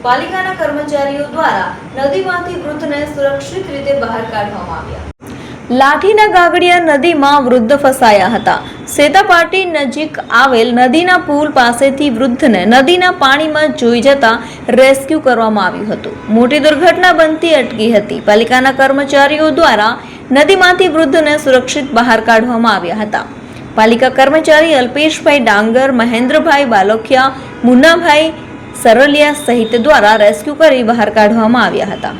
પાલિકાના કર્મચારીઓ દ્વારા નદીમાંથી વૃદ્ધને સુરક્ષિત રીતે બહાર કાઢવામાં આવ્યા. લાઠીના ગાગડિયા નદીમાં વૃદ્ધ ફસાયા હતા. સેતાપાટી નજીક આવેલ નદીના પુલ પાસેથી વૃદ્ધને નદીના પાણીમાં જોઈ જતા રેસ્ક્યુ કરવામાં આવ્યું હતું. મોટી દુર્ઘટના બનતી અટકી હતી. પાલિકાના કર્મચારીઓ દ્વારા નદીમાંથી વૃદ્ધને સુરક્ષિત બહાર કાઢવામાં આવ્યા હતા. પાલિકા કર્મચારી અલ્પેશભાઈ ડાંગર, મહેન્દ્રભાઈ બાલોખિયા, મુન્નાભાઈ સરલિયા સહિત દ્વારા રેસ્ક્યુ કરી બહાર કાઢવામાં આવ્યા હતા.